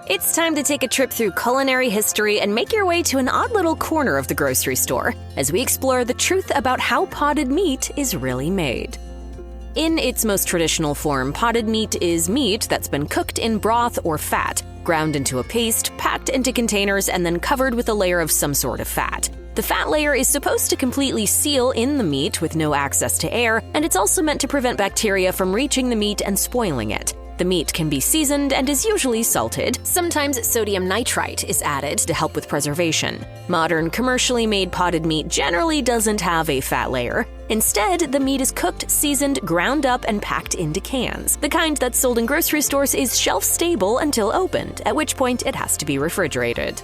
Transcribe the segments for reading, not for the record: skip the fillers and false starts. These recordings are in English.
It's time to take a trip through culinary history and make your way to an odd little corner of the grocery store as we explore the truth about how potted meat is really made. In its most traditional form, potted meat is meat that's been cooked in broth or fat, ground into a paste, packed into containers, and then covered with a layer of some sort of fat. The fat layer is supposed to completely seal in the meat with no access to air, and it's also meant to prevent bacteria from reaching the meat and spoiling it. The meat can be seasoned and is usually salted. Sometimes sodium nitrite is added to help with preservation. Modern, commercially made potted meat generally doesn't have a fat layer. Instead, the meat is cooked, seasoned, ground up, and packed into cans. The kind that's sold in grocery stores is shelf-stable until opened, at which point it has to be refrigerated.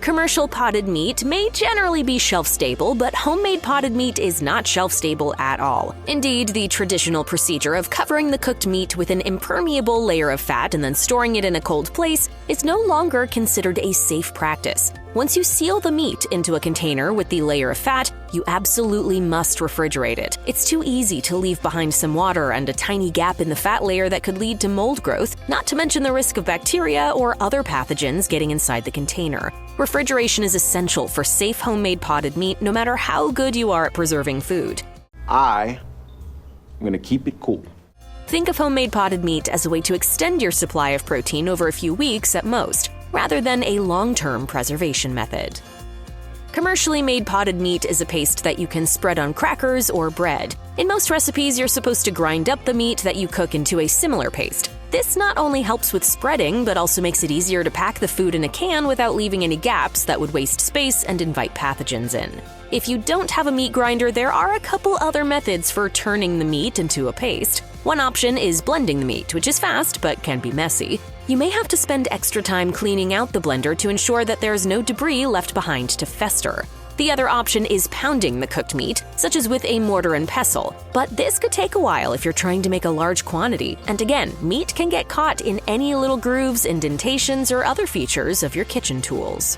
Commercial potted meat may generally be shelf-stable, but homemade potted meat is not shelf-stable at all. Indeed, the traditional procedure of covering the cooked meat with an impermeable layer of fat and then storing it in a cold place is no longer considered a safe practice. Once you seal the meat into a container with the layer of fat, you absolutely must refrigerate it. It's too easy to leave behind some water and a tiny gap in the fat layer that could lead to mold growth, not to mention the risk of bacteria or other pathogens getting inside the container. Refrigeration is essential for safe homemade potted meat, no matter how good you are at preserving food. I'm gonna keep it cool. Think of homemade potted meat as a way to extend your supply of protein over a few weeks at most, rather than a long-term preservation method. Commercially made potted meat is a paste that you can spread on crackers or bread. In most recipes, you're supposed to grind up the meat that you cook into a similar paste. This not only helps with spreading, but also makes it easier to pack the food in a can without leaving any gaps that would waste space and invite pathogens in. If you don't have a meat grinder, there are a couple other methods for turning the meat into a paste. One option is blending the meat, which is fast but can be messy. You may have to spend extra time cleaning out the blender to ensure that there's no debris left behind to fester. The other option is pounding the cooked meat, such as with a mortar and pestle. But this could take a while if you're trying to make a large quantity. And again, meat can get caught in any little grooves, indentations, or other features of your kitchen tools.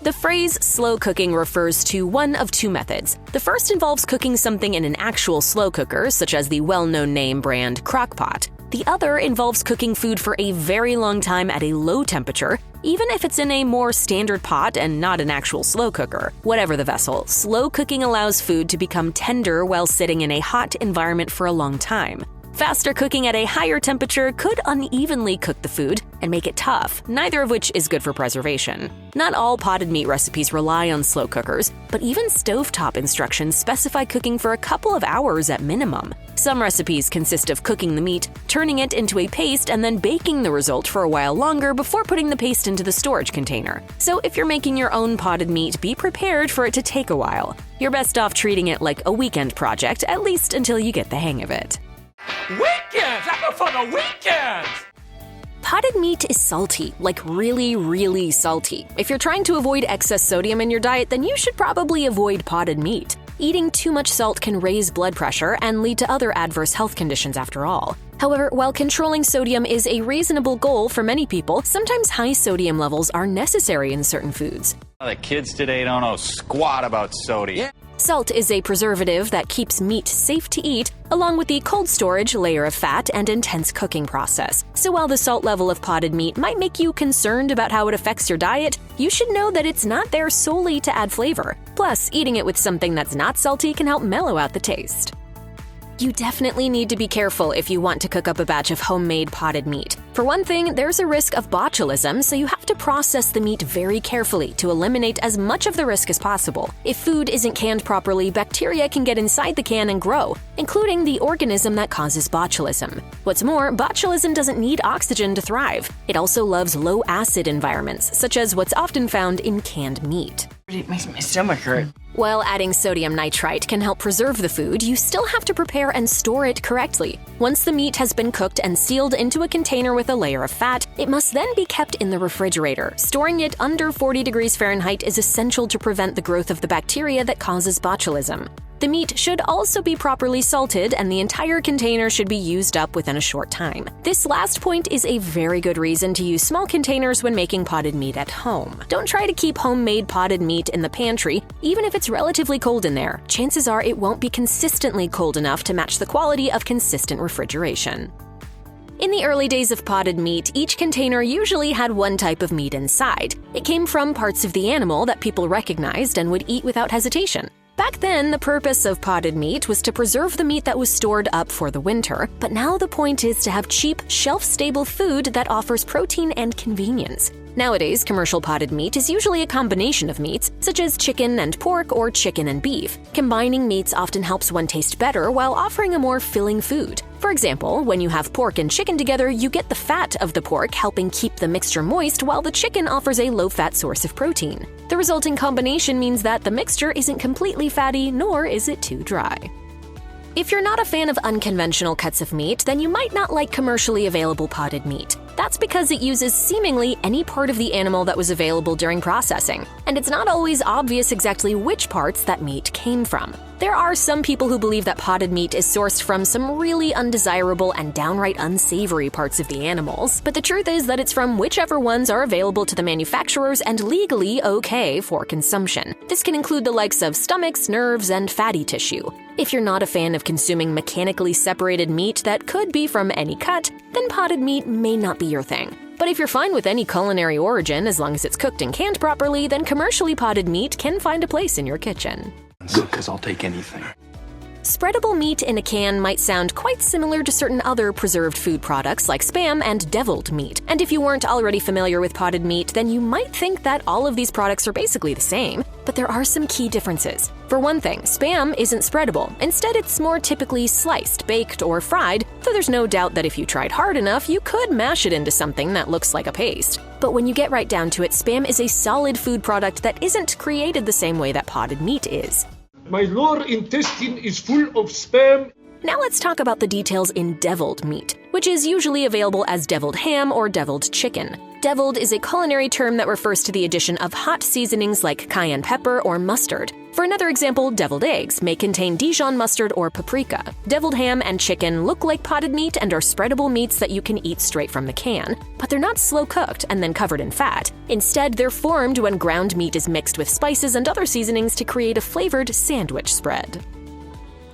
The phrase slow cooking refers to one of two methods. The first involves cooking something in an actual slow cooker, such as the well-known name brand Crock-Pot. The other involves cooking food for a very long time at a low temperature, even if it's in a more standard pot and not an actual slow cooker. Whatever the vessel, slow cooking allows food to become tender while sitting in a hot environment for a long time. Faster cooking at a higher temperature could unevenly cook the food and make it tough, neither of which is good for preservation. Not all potted meat recipes rely on slow cookers, but even stovetop instructions specify cooking for a couple of hours at minimum. Some recipes consist of cooking the meat, turning it into a paste, and then baking the result for a while longer before putting the paste into the storage container. So if you're making your own potted meat, be prepared for it to take a while. You're best off treating it like a weekend project, at least until you get the hang of it. Weekends! I go for the weekends! Potted meat is salty, like really, really salty. If you're trying to avoid excess sodium in your diet, then you should probably avoid potted meat. Eating too much salt can raise blood pressure and lead to other adverse health conditions after all. However, while controlling sodium is a reasonable goal for many people, sometimes high sodium levels are necessary in certain foods. The kids today don't know squat about sodium. Salt is a preservative that keeps meat safe to eat, along with the cold storage, layer of fat, and intense cooking process. So while the salt level of potted meat might make you concerned about how it affects your diet, you should know that it's not there solely to add flavor. Plus, eating it with something that's not salty can help mellow out the taste. You definitely need to be careful if you want to cook up a batch of homemade potted meat. For one thing, there's a risk of botulism, so you have to process the meat very carefully to eliminate as much of the risk as possible. If food isn't canned properly, bacteria can get inside the can and grow, including the organism that causes botulism. What's more, botulism doesn't need oxygen to thrive. It also loves low-acid environments, such as what's often found in canned meat. It makes my stomach hurt. While adding sodium nitrite can help preserve the food, you still have to prepare and store it correctly. Once the meat has been cooked and sealed into a container with a layer of fat, it must then be kept in the refrigerator. Storing it under 40 degrees Fahrenheit is essential to prevent the growth of the bacteria that causes botulism. The meat should also be properly salted, and the entire container should be used up within a short time. This last point is a very good reason to use small containers when making potted meat at home. Don't try to keep homemade potted meat in the pantry, even if it's relatively cold in there. Chances are it won't be consistently cold enough to match the quality of consistent refrigeration. In the early days of potted meat, each container usually had one type of meat inside. It came from parts of the animal that people recognized and would eat without hesitation. Back then, the purpose of potted meat was to preserve the meat that was stored up for the winter, but now the point is to have cheap, shelf-stable food that offers protein and convenience. Nowadays, commercial potted meat is usually a combination of meats, such as chicken and pork or chicken and beef. Combining meats often helps one taste better while offering a more filling food. For example, when you have pork and chicken together, you get the fat of the pork helping keep the mixture moist while the chicken offers a low-fat source of protein. The resulting combination means that the mixture isn't completely fatty, nor is it too dry. If you're not a fan of unconventional cuts of meat, then you might not like commercially available potted meat. That's because it uses seemingly any part of the animal that was available during processing, and it's not always obvious exactly which parts that meat came from. There are some people who believe that potted meat is sourced from some really undesirable and downright unsavory parts of the animals, but the truth is that it's from whichever ones are available to the manufacturers and legally okay for consumption. This can include the likes of stomachs, nerves, and fatty tissue. If you're not a fan of consuming mechanically separated meat that could be from any cut, then potted meat may not be your thing. But if you're fine with any culinary origin as long as it's cooked and canned properly, then commercially potted meat can find a place in your kitchen. Good, because I'll take anything. Spreadable meat in a can might sound quite similar to certain other preserved food products like Spam and deviled meat. And if you weren't already familiar with potted meat, then you might think that all of these products are basically the same. But there are some key differences. For one thing, Spam isn't spreadable. Instead, it's more typically sliced, baked, or fried, though there's no doubt that if you tried hard enough, you could mash it into something that looks like a paste. But when you get right down to it, Spam is a solid food product that isn't created the same way that potted meat is. My lower intestine is full of Spam. Now let's talk about the details in deviled meat, which is usually available as deviled ham or deviled chicken. Deviled is a culinary term that refers to the addition of hot seasonings like cayenne pepper or mustard. For another example, deviled eggs may contain Dijon mustard or paprika. Deviled ham and chicken look like potted meat and are spreadable meats that you can eat straight from the can, but they're not slow cooked and then covered in fat. Instead, they're formed when ground meat is mixed with spices and other seasonings to create a flavored sandwich spread.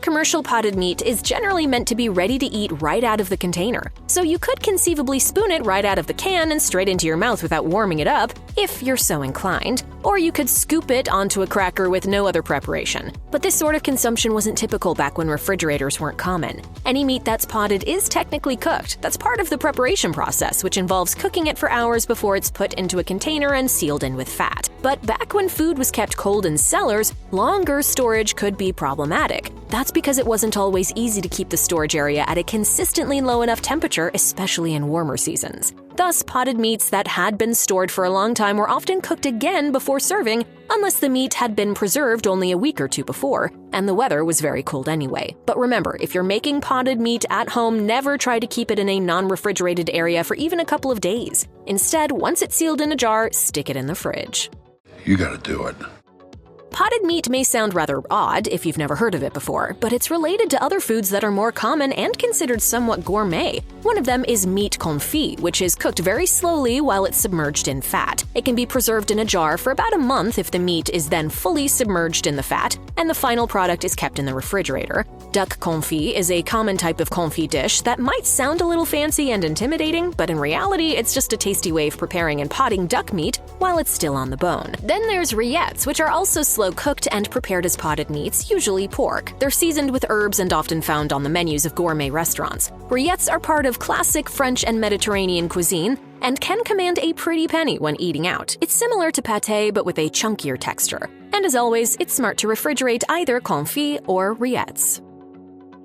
Commercial potted meat is generally meant to be ready to eat right out of the container, so you could conceivably spoon it right out of the can and straight into your mouth without warming it up, if you're so inclined. Or you could scoop it onto a cracker with no other preparation. But this sort of consumption wasn't typical back when refrigerators weren't common. Any meat that's potted is technically cooked. That's part of the preparation process, which involves cooking it for hours before it's put into a container and sealed in with fat. But back when food was kept cold in cellars, longer storage could be problematic. That's because it wasn't always easy to keep the storage area at a consistently low enough temperature, especially in warmer seasons. Thus, potted meats that had been stored for a long time were often cooked again before serving, unless the meat had been preserved only a week or two before, and the weather was very cold anyway. But remember, if you're making potted meat at home, never try to keep it in a non-refrigerated area for even a couple of days. Instead, once it's sealed in a jar, stick it in the fridge. You gotta do it. Potted meat may sound rather odd if you've never heard of it before, but it's related to other foods that are more common and considered somewhat gourmet. One of them is meat confit, which is cooked very slowly while it's submerged in fat. It can be preserved in a jar for about a month if the meat is then fully submerged in the fat, and the final product is kept in the refrigerator. Duck confit is a common type of confit dish that might sound a little fancy and intimidating, but in reality, it's just a tasty way of preparing and potting duck meat while it's still on the bone. Then there's rillettes, which are also slow cooked and prepared as potted meats, usually pork. They're seasoned with herbs and often found on the menus of gourmet restaurants. Rillettes are part of classic French and Mediterranean cuisine and can command a pretty penny when eating out. It's similar to pâté but with a chunkier texture. And as always, it's smart to refrigerate either confit or rillettes.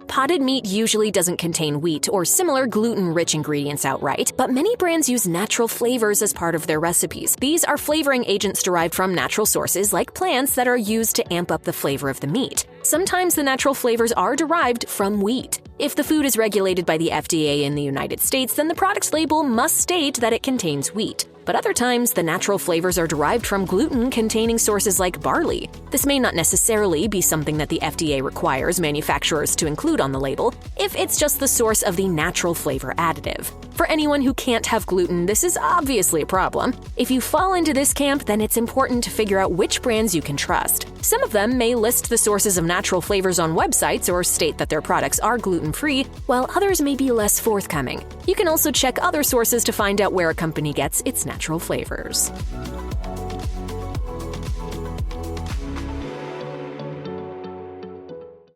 Potted meat usually doesn't contain wheat or similar gluten-rich ingredients outright, but many brands use natural flavors as part of their recipes. These are flavoring agents derived from natural sources like plants that are used to amp up the flavor of the meat. Sometimes the natural flavors are derived from wheat. If the food is regulated by the FDA in the United States, then the product's label must state that it contains wheat. But other times, the natural flavors are derived from gluten-containing sources like barley. This may not necessarily be something that the FDA requires manufacturers to include on the label, if it's just the source of the natural flavor additive. For anyone who can't have gluten, this is obviously a problem. If you fall into this camp, then it's important to figure out which brands you can trust. Some of them may list the sources of natural flavors on websites or state that their products are gluten-free, while others may be less forthcoming. You can also check other sources to find out where a company gets its natural flavors.